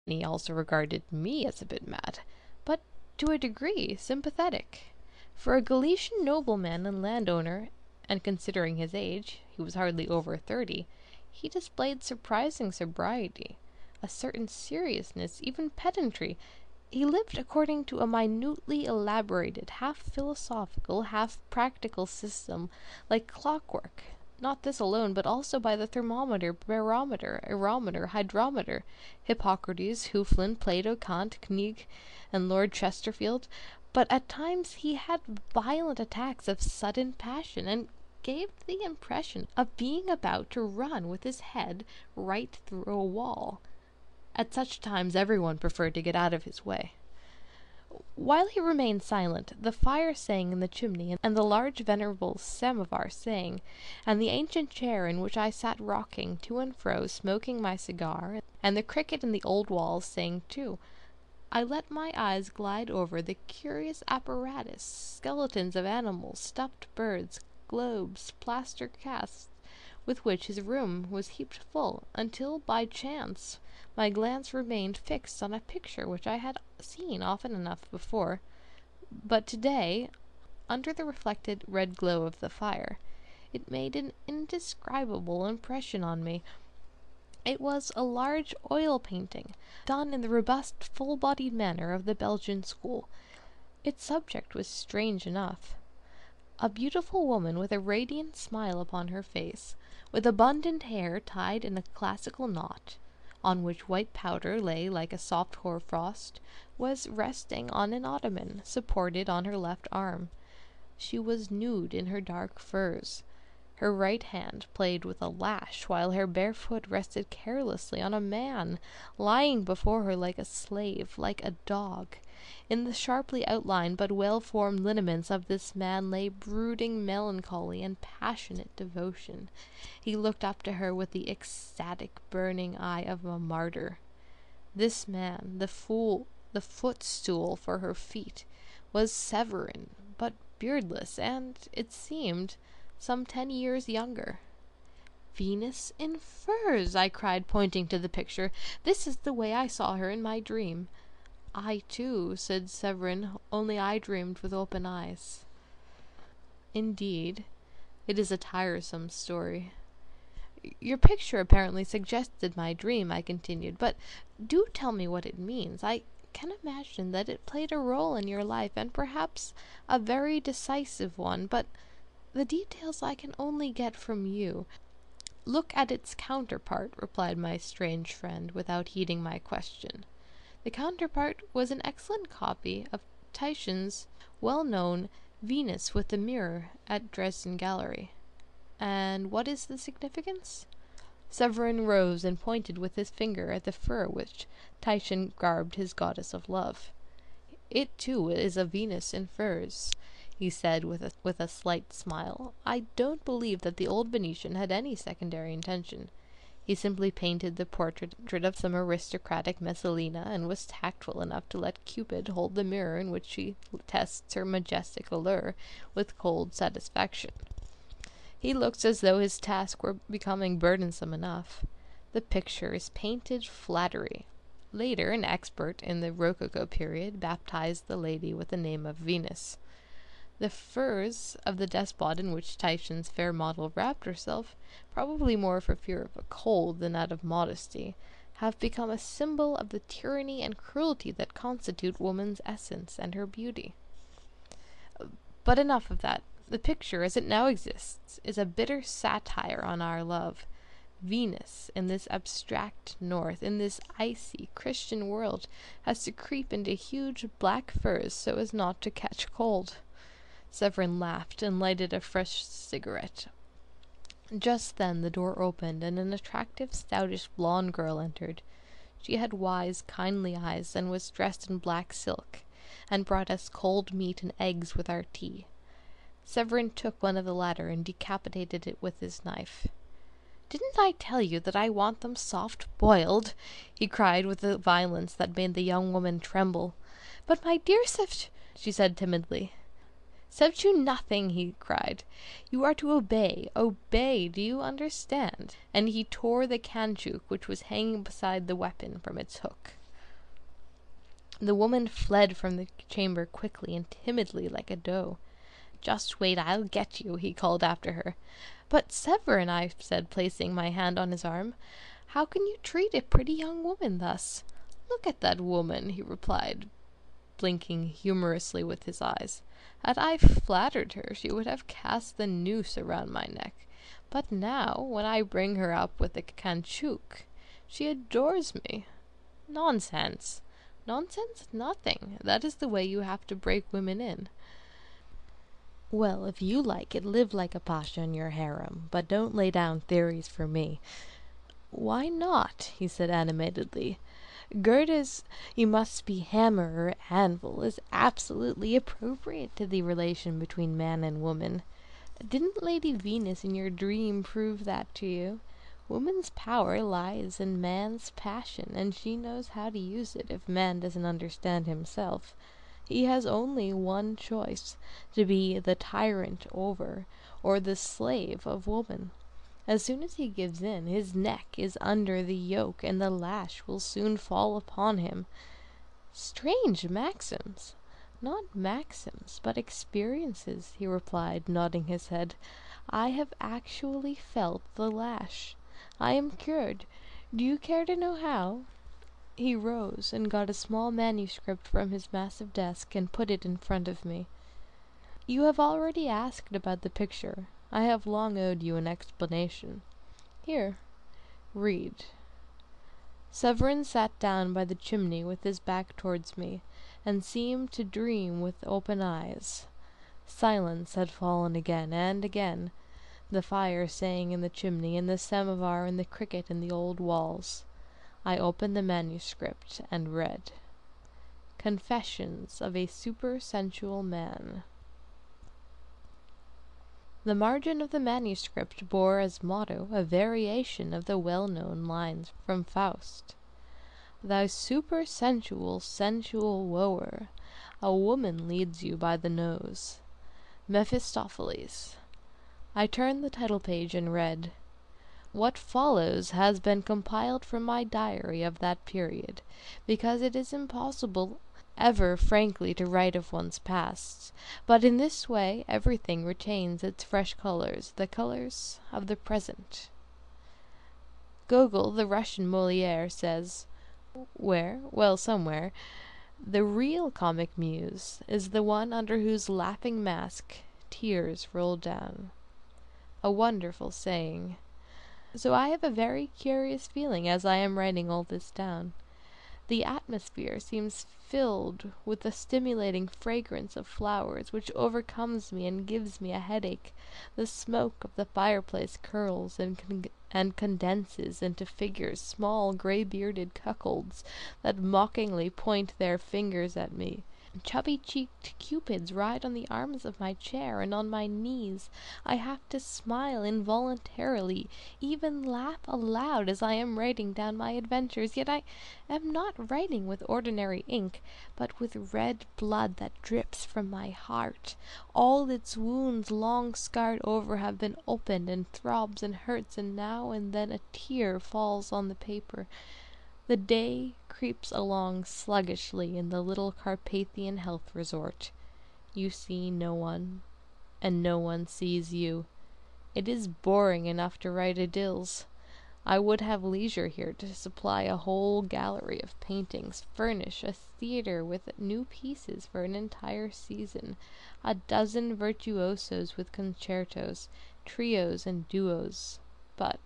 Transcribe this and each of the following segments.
He also regarded me as a bit mad, but to a degree sympathetic. For a Galician nobleman and landowner, and considering his age, he was hardly over 30, he displayed surprising sobriety, a certain seriousness, even pedantry. He lived according to a minutely elaborated, half philosophical, half practical system, like clockwork. Not this alone, but also by the thermometer, barometer, aerometer, hydrometer. Hippocrates, Hufeland, Plato, Kant, Knigge, and Lord Chesterfield. But at times he had violent attacks of sudden passion, and gave the impression of being about to run with his head right through a wall. At such times everyone preferred to get out of his way. While he remained silent, the fire sang in the chimney, and the large venerable samovar sang, and the ancient chair in which I sat rocking to and fro, smoking my cigar, and the cricket in the old walls sang too. I let my eyes glide over the curious apparatus, skeletons of animals, stuffed birds, globes, plaster casts, with which his room was heaped full, until by chance my glance remained fixed on a picture which I had seen often enough before, but today, under the reflected red glow of the fire, it made an indescribable impression on me. It was a large oil painting, done in the robust, full-bodied manner of the Belgian school. Its subject was strange enough. A beautiful woman with a radiant smile upon her face, with abundant hair tied in a classical knot, on which white powder lay like a soft hoarfrost, was resting on an ottoman, supported on her left arm. She was nude in her dark furs. Her right hand played with a lash, while her bare foot rested carelessly on a man, lying before her like a slave, like a dog. In the sharply outlined but well-formed lineaments of this man lay brooding melancholy and passionate devotion. He looked up to her with the ecstatic burning eye of a martyr. This man, the footstool for her feet, was Severin, but beardless, and, it seemed, some 10 years younger. "Venus in furs!" I cried, pointing to the picture. "This is the way I saw her in my dream." "I too," said Severin, "only I dreamed with open eyes." Indeed, it is a tiresome story. "Your picture apparently suggested my dream," I continued, "but do tell me what it means. I can imagine that it played a role in your life, and perhaps a very decisive one, but the details I can only get from you." "Look at its counterpart," replied my strange friend, without heeding my question. The counterpart was an excellent copy of Titian's well-known Venus with the Mirror at Dresden Gallery. "And what is the significance?" Severin rose and pointed with his finger at the fur which Titian garbed his goddess of love. "It, too, is a Venus in furs," he said with a slight smile. "I don't believe that the old Venetian had any secondary intention. He simply painted the portrait of some aristocratic Messalina, and was tactful enough to let Cupid hold the mirror in which she tests her majestic allure with cold satisfaction. He looks as though his task were becoming burdensome enough. The picture is painted flattery. Later, an expert in the Rococo period baptized the lady with the name of Venus. The furs of the despot in which Titian's fair model wrapped herself, probably more for fear of a cold than out of modesty, have become a symbol of the tyranny and cruelty that constitute woman's essence and her beauty. But enough of that. The picture, as it now exists, is a bitter satire on our love. Venus, in this abstract north, in this icy Christian world, has to creep into huge black furs so as not to catch cold." Severin laughed and lighted a fresh cigarette. Just then the door opened, and an attractive, stoutish, blonde girl entered. She had wise, kindly eyes, and was dressed in black silk, and brought us cold meat and eggs with our tea. Severin took one of the latter and decapitated it with his knife. "Didn't I tell you that I want them soft-boiled?" he cried with a violence that made the young woman tremble. "But my dear she said timidly. "Saved nothing," he cried. "You are to obey. Obey, do you understand?" And he tore the caoutchouc which was hanging beside the weapon from its hook. The woman fled from the chamber quickly and timidly like a doe. "Just wait, I'll get you," he called after her. "But, Severin," I said, placing my hand on his arm, "how can you treat a pretty young woman thus?" "Look at that woman," he replied, blinking humorously with his eyes. "Had I flattered her, she would have cast the noose around my neck. But now, when I bring her up with the caoutchouc, she adores me. Nonsense! Nonsense nothing. That is the way you have to break women in." "Well, if you like it, live like a pasha in your harem, but don't lay down theories for me." "Why not?" he said animatedly. "Goethe's 'you must be hammer or anvil' is absolutely appropriate to the relation between man and woman. Didn't Lady Venus in your dream prove that to you? Woman's power lies in man's passion, and she knows how to use it if man doesn't understand himself. He has only one choice, to be the tyrant over, or the slave of woman. As soon as he gives in, his neck is under the yoke, and the lash will soon fall upon him." "Strange maxims!" "Not maxims, but experiences," he replied, nodding his head. "I have actually felt the lash. I am cured. Do you care to know how?" He rose and got a small manuscript from his massive desk and put it in front of me. "You have already asked about the picture. I have long owed you an explanation. Here, read." Severin sat down by the chimney with his back towards me, and seemed to dream with open eyes. Silence had fallen again and again, the fire sang in the chimney, and the samovar and the cricket in the old walls. I opened the manuscript and read: "Confessions of a Supersensual Man." The margin of the manuscript bore as motto a variation of the well-known lines from Faust: "Thou supersensual, sensual wooer, a woman leads you by the nose." Mephistopheles. I turned the title page and read: "What follows has been compiled from my diary of that period, because it is impossible ever frankly to write of one's past, but in this way everything retains its fresh colors, the colors of the present." Gogol, the Russian Molière, says, where? Well, somewhere, "The real comic muse is the one under whose laughing mask tears roll down." A wonderful saying. So I have a very curious feeling as I am writing all this down. The atmosphere seems filled with the stimulating fragrance of flowers, which overcomes me and gives me a headache. The smoke of the fireplace curls and condenses into figures, small grey-bearded cuckolds that mockingly point their fingers at me. Chubby-cheeked cupids ride on the arms of my chair and on my knees. I have to smile involuntarily, even laugh aloud as I am writing down my adventures, yet I am not writing with ordinary ink, but with red blood that drips from my heart. All its wounds long scarred over have been opened and throbs and hurts, and now and then a tear falls on the paper. The day creeps along sluggishly in the little Carpathian health resort. You see no one, and no one sees you. It is boring enough to write idylls. I would have leisure here to supply a whole gallery of paintings, furnish a theatre with new pieces for an entire season, a dozen virtuosos with concertos, trios and duos. But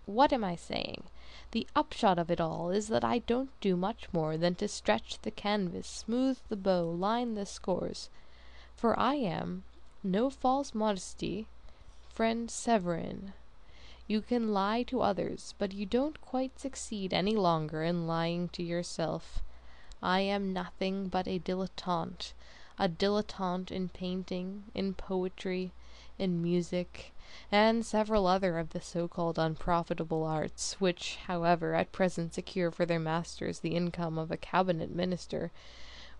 what am I saying? The upshot of it all is that I don't do much more than to stretch the canvas, smooth the bow, line the scores. For I am, no false modesty, friend Severin. You can lie to others, but you don't quite succeed any longer in lying to yourself. I am nothing but a dilettante in painting, in poetry, in music, and several other of the so-called unprofitable arts, which, however, at present secure for their masters the income of a cabinet minister,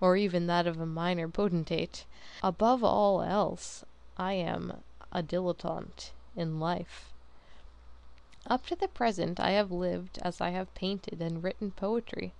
or even that of a minor potentate. Above all else, I am a dilettante in life. Up to the present I have lived as I have painted and written poetry.